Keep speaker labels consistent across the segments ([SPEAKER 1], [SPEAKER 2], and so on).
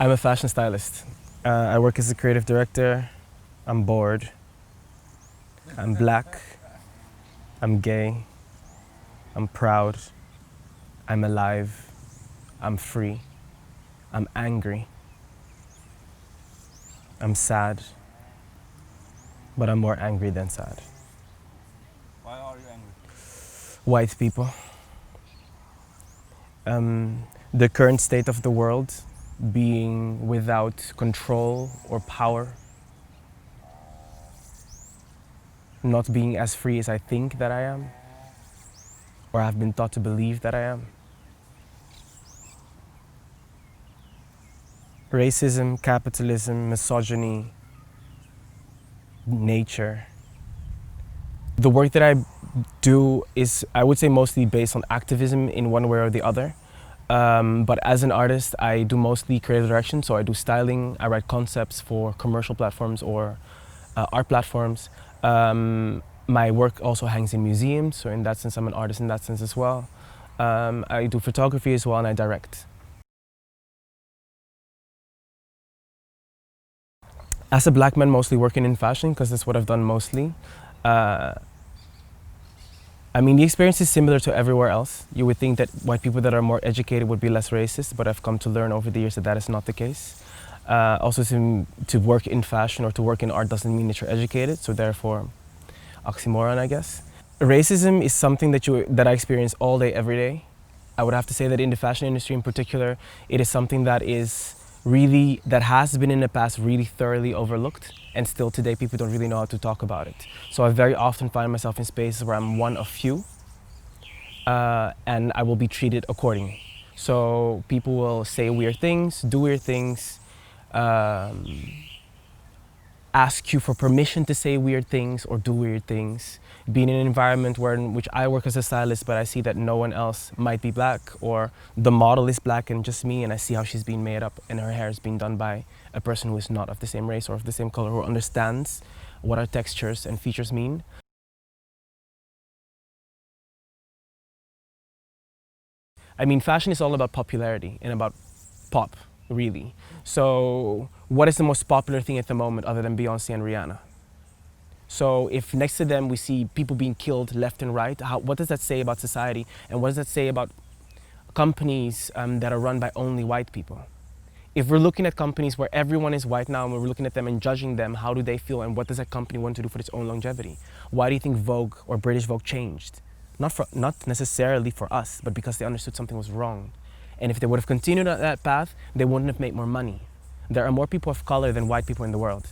[SPEAKER 1] I'm a fashion stylist. I work as a creative director. I'm bored. I'm black. I'm gay. I'm proud. I'm alive. I'm free. I'm angry. I'm sad. But I'm more angry than sad.
[SPEAKER 2] Why are you angry?
[SPEAKER 1] White people. The current state of the world being without control or power. Not being as free as I think that I am, or I've been taught to believe that I am. Racism, capitalism, misogyny, nature. The work that I do is, I would say, mostly based on activism in one way or the other. But as an artist, I do mostly creative direction, so I do styling, I write concepts for commercial platforms or art platforms. My work also hangs in museums, so in that sense I'm an artist in that sense as well. I do photography as well, and I direct. As a black man mostly working in fashion, because that's what I've done mostly, I mean, the experience is similar to everywhere else. You would think that white people that are more educated would be less racist, but I've come to learn over the years that that is not the case. Also, to work in fashion or to work in art doesn't mean that you're educated, so therefore, oxymoron, I guess. Racism is something that I experience all day, every day. I would have to say that in the fashion industry in particular, it is something that has been in the past really thoroughly overlooked, and still today people don't really know how to talk about it. So I very often find myself in spaces where I'm one of few, and I will be treated accordingly. So people will say weird things, do weird things, ask you for permission to say weird things or do weird things. Being in an environment in which I work as a stylist, but I see that no one else might be black, or the model is black and just me, and I see how she's being made up and her hair is being done by a person who is not of the same race or of the same color, who understands what our textures and features mean. I mean, fashion is all about popularity and about pop, really. So what is the most popular thing at the moment other than Beyonce and Rihanna? So if next to them we see people being killed left and right, what does that say about society? And what does that say about companies that are run by only white people? If we're looking at companies where everyone is white now and we're looking at them and judging them, how do they feel and what does that company want to do for its own longevity? Why do you think Vogue or British Vogue changed? Not necessarily for us, but because they understood something was wrong. And if they would have continued on that path, they wouldn't have made more money. There are more people of color than white people in the world.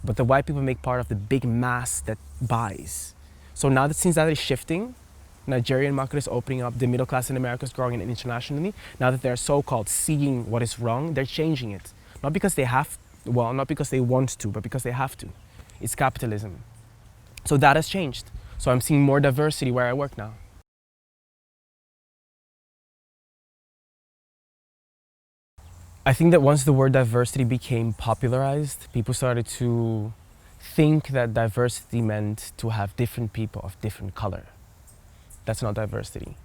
[SPEAKER 1] But the white people make part of the big mass that buys. So now that since that is shifting, Nigerian market is opening up, the middle class in America is growing, and internationally, now that they're so-called seeing what is wrong, they're changing it. Not because they not because they want to, but because they have to. It's capitalism. So that has changed. So I'm seeing more diversity where I work now. I think that once the word diversity became popularized, people started to think that diversity meant to have different people of different color. That's not diversity.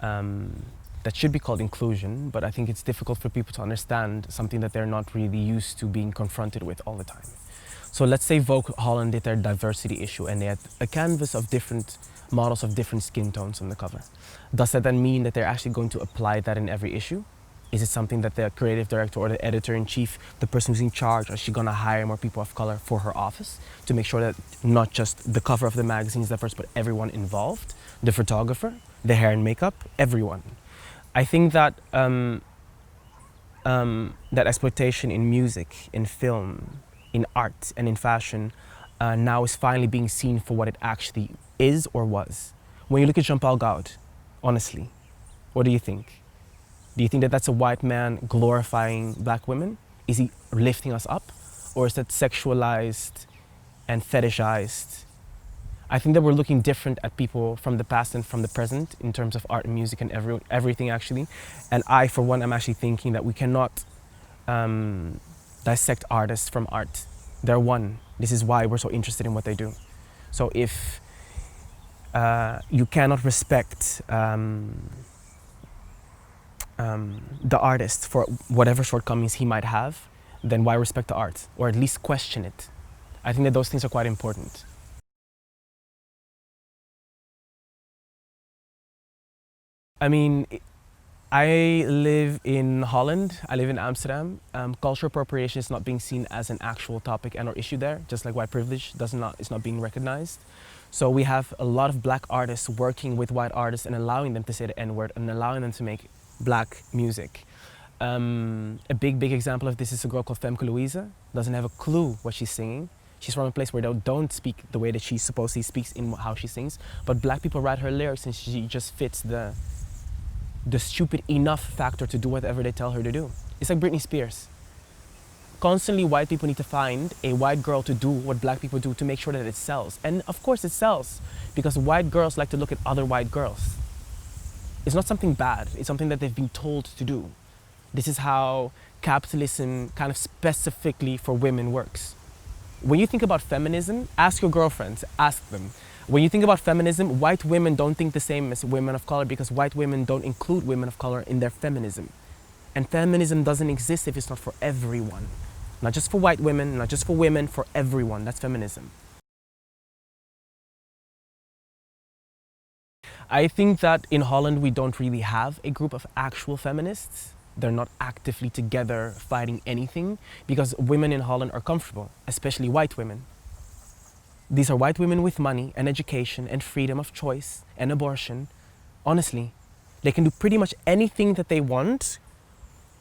[SPEAKER 1] That should be called inclusion, but I think it's difficult for people to understand something that they're not really used to being confronted with all the time. So let's say Vogue Holland did their diversity issue and they had a canvas of different models of different skin tones on the cover. Does that then mean that they're actually going to apply that in every issue? Is it something that the creative director or the editor-in-chief, the person who's in charge, is she gonna hire more people of color for her office to make sure that not just the cover of the magazine is diverse, but everyone involved, the photographer, the hair and makeup, everyone. I think that that exploitation in music, in film, in art, and in fashion now is finally being seen for what it actually is or was. When you look at Jean-Paul Gaultier, honestly, what do you think? Do you think that that's a white man glorifying black women? Is he lifting us up? Or is that sexualized and fetishized? I think that we're looking different at people from the past and from the present in terms of art and music and everything actually. And I, for one, am actually thinking that we cannot dissect artists from art. They're one. This is why we're so interested in what they do. So if you cannot respect the artist for whatever shortcomings he might have, then why respect the art? Or at least question it. I think that those things are quite important. I mean, I live in Holland, I live in Amsterdam. Cultural appropriation is not being seen as an actual topic and or issue there, just like white privilege is not being recognized. So we have a lot of black artists working with white artists and allowing them to say the N-word and allowing them to make black music. A big example of this is a girl called Femke Louise. Doesn't have a clue what she's singing. She's from a place where they don't speak the way that she supposedly speaks in how she sings, but black people write her lyrics and she just fits the stupid enough factor to do whatever they tell her to do. It's like Britney Spears. Constantly white people need to find a white girl to do what black people do to make sure that it sells. And of course it sells because white girls like to look at other white girls. It's not something bad, it's something that they've been told to do. This is how capitalism kind of specifically for women works. When you think about feminism, ask your girlfriends, ask them. When you think about feminism, white women don't think the same as women of color because white women don't include women of color in their feminism. And feminism doesn't exist if it's not for everyone. Not just for white women, not just for women, for everyone. That's feminism. I think that in Holland we don't really have a group of actual feminists. They're not actively together fighting anything because women in Holland are comfortable, especially white women. These are white women with money and education and freedom of choice and abortion. Honestly, they can do pretty much anything that they want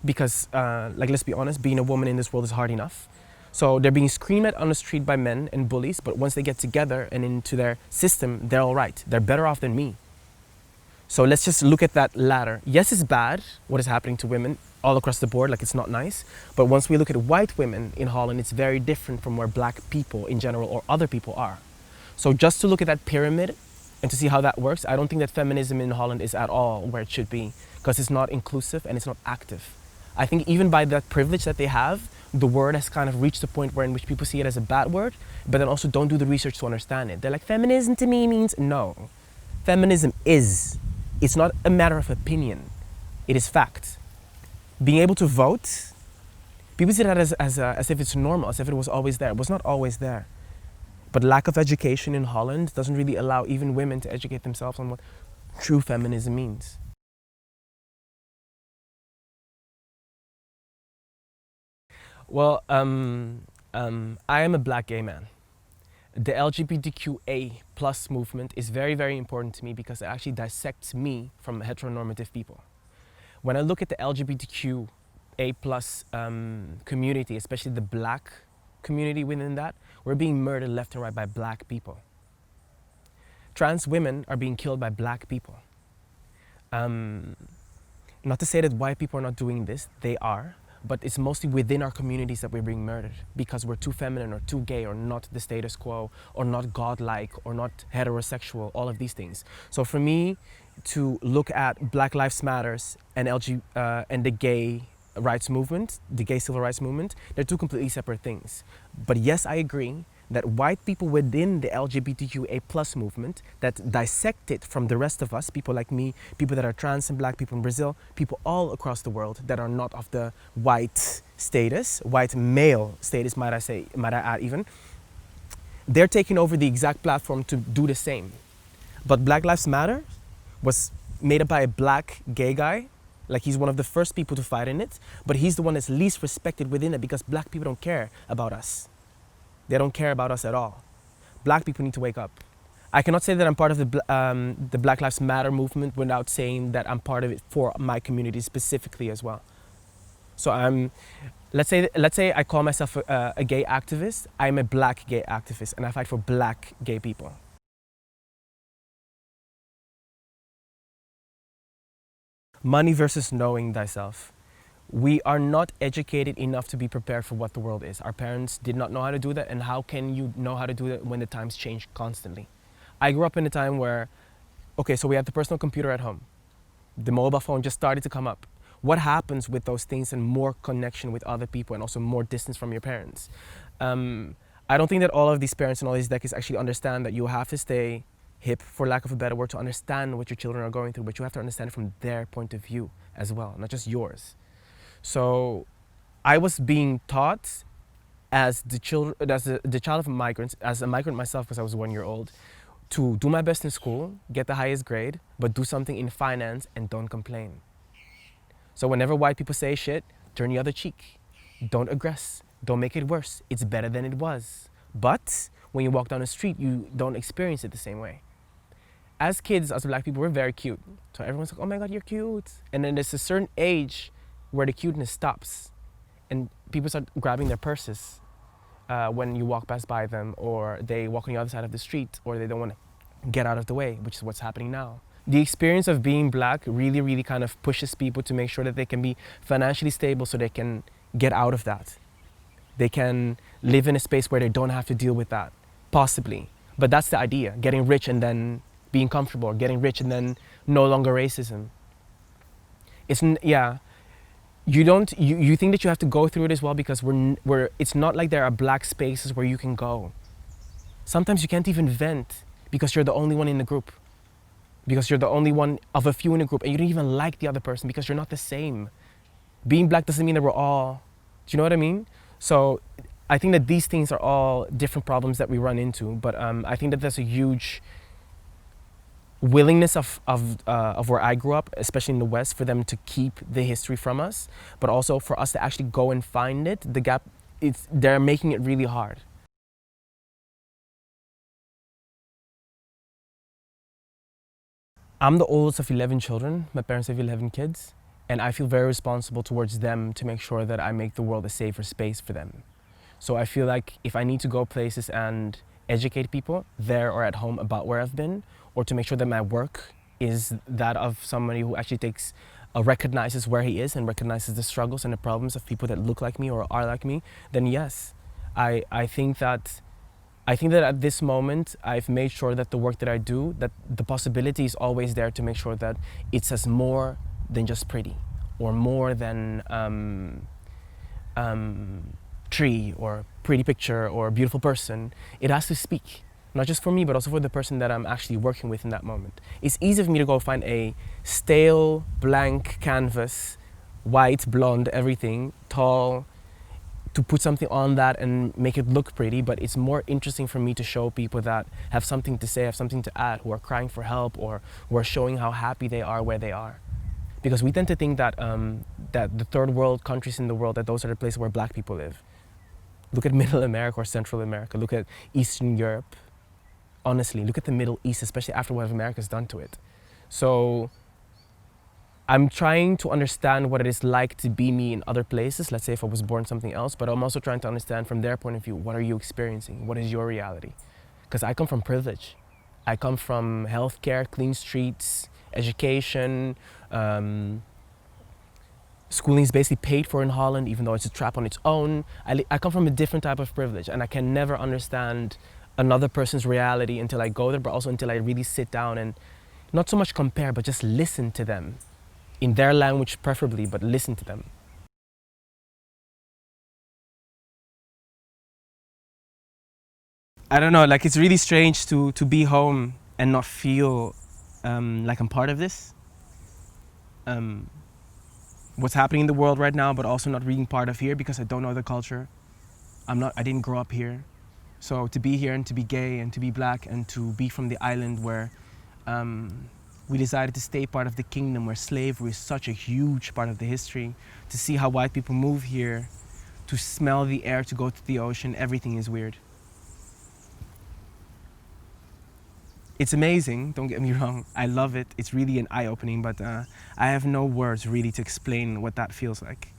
[SPEAKER 1] because, let's be honest, being a woman in this world is hard enough. So they're being screamed at on the street by men and bullies, but once they get together and into their system, they're all right. They're better off than me. So let's just look at that ladder. Yes, it's bad what is happening to women all across the board, like it's not nice. But once we look at white women in Holland, it's very different from where black people in general or other people are. So just to look at that pyramid and to see how that works, I don't think that feminism in Holland is at all where it should be because it's not inclusive and it's not active. I think even by that privilege that they have, the word has kind of reached a point where in which people see it as a bad word, but then also don't do the research to understand it. They're like, feminism to me means no. Feminism is. It's not a matter of opinion. It is fact. Being able to vote, people see that as if it's normal, as if it was always there. It was not always there. But lack of education in Holland doesn't really allow even women to educate themselves on what true feminism means. Well, I am a black gay man. The LGBTQA+ movement is very important to me because it actually dissects me from heteronormative people. When I look at the LGBTQA+ community, especially the black community within that, we're being murdered left and right by black people. Trans women are being killed by black people. Not to say that white people are not doing this, they are. But it's mostly within our communities that we're being murdered because we're too feminine or too gay or not the status quo or not godlike or not heterosexual, all of these things. So for me to look at Black Lives Matters and the gay rights movement, the gay civil rights movement, they're two completely separate things. But yes, I agree that white people within the LGBTQA+ movement that dissect it from the rest of us, people like me, people that are trans and black, people in Brazil, people all across the world that are not of the white status, white male status, might I add even, they're taking over the exact platform to do the same. But Black Lives Matter was made up by a black gay guy, like he's one of the first people to fight in it, but he's the one that's least respected within it because black people don't care about us. They don't care about us at all. Black people need to wake up. I cannot say that I'm part of the Black Lives Matter movement without saying that I'm part of it for my community specifically as well. So let's say I call myself a gay activist. I'm a black gay activist and I fight for black gay people. Money versus knowing thyself. We are not educated enough to be prepared for what the world is. Our parents did not know how to do that, and how can you know how to do that when the times change constantly? I grew up in a time where, okay, so we have the personal computer at home. The mobile phone just started to come up. What happens with those things and more connection with other people and also more distance from your parents? I don't think that all of these parents and all these decades actually understand that you have to stay hip, for lack of a better word, to understand what your children are going through, but you have to understand it from their point of view as well, not just yours. So I was being taught as the child of migrants, as a migrant myself because I was 1 year old, to do my best in school, get the highest grade, but do something in finance and don't complain. So whenever white people say shit, turn the other cheek. Don't aggress. Don't make it worse. It's better than it was. But when you walk down the street, you don't experience it the same way. As kids, as black people, we're very cute. So everyone's like, oh my God, you're cute. And then there's a certain age where the cuteness stops and people start grabbing their purses when you walk past by them, or they walk on the other side of the street, or they don't want to get out of the way, which is what's happening now. The experience of being black really, really kind of pushes people to make sure that they can be financially stable so they can get out of that. They can live in a space where they don't have to deal with that, possibly. But that's the idea, getting rich and then being comfortable, or getting rich and then no longer racism. You think that you have to go through it as well because it's not like there are black spaces where you can go. Sometimes you can't even vent because you're the only one in the group. Because you're the only one of a few in a group and you don't even like the other person because you're not the same. Being black doesn't mean that we're all, do you know what I mean? So I think that these things are all different problems that we run into, but I think that there's a huge willingness of where I grew up, especially in the West, for them to keep the history from us, but also for us to actually go and find it. The gap, they're making it really hard. I'm the oldest of 11 children. My parents have 11 kids, and I feel very responsible towards them to make sure that I make the world a safer space for them. So I feel like if I need to go places and educate people there or at home about where I've been, or to make sure that my work is that of somebody who actually recognizes where he is and recognizes the struggles and the problems of people that look like me or are like me, then yes, I think that at this moment, I've made sure that the work that I do, that the possibility is always there to make sure that it says more than just pretty, or more than tree, or pretty picture, or beautiful person. It has to speak, not just for me, but also for the person that I'm actually working with in that moment. It's easy for me to go find a stale, blank canvas, white, blonde, everything, tall, to put something on that and make it look pretty, but it's more interesting for me to show people that have something to say, have something to add, who are crying for help, or who are showing how happy they are where they are. Because we tend to think that, that the third world countries in the world, that those are the places where black people live. Look at Middle America or Central America, look at Eastern Europe. Honestly, look at the Middle East, especially after what America's done to it. So I'm trying to understand what it is like to be me in other places, let's say if I was born something else, but I'm also trying to understand from their point of view, what are you experiencing? What is your reality? Because I come from privilege. I come from healthcare, clean streets, education. Schooling is basically paid for in Holland, even though it's a trap on its own. I come from a different type of privilege, and I can never understand another person's reality until I go there, but also until I really sit down and not so much compare, but just listen to them. In their language preferably, but listen to them. I don't know, like it's really strange to be home and not feel like I'm part of this. What's happening in the world right now, but also not being part of here because I don't know the culture. I didn't grow up here. So to be here and to be gay and to be black and to be from the island where we decided to stay part of the kingdom where slavery is such a huge part of the history, to see how white people move here, to smell the air, to go to the ocean, everything is weird. It's amazing, don't get me wrong, I love it, it's really an eye-opening, but I have no words really to explain what that feels like.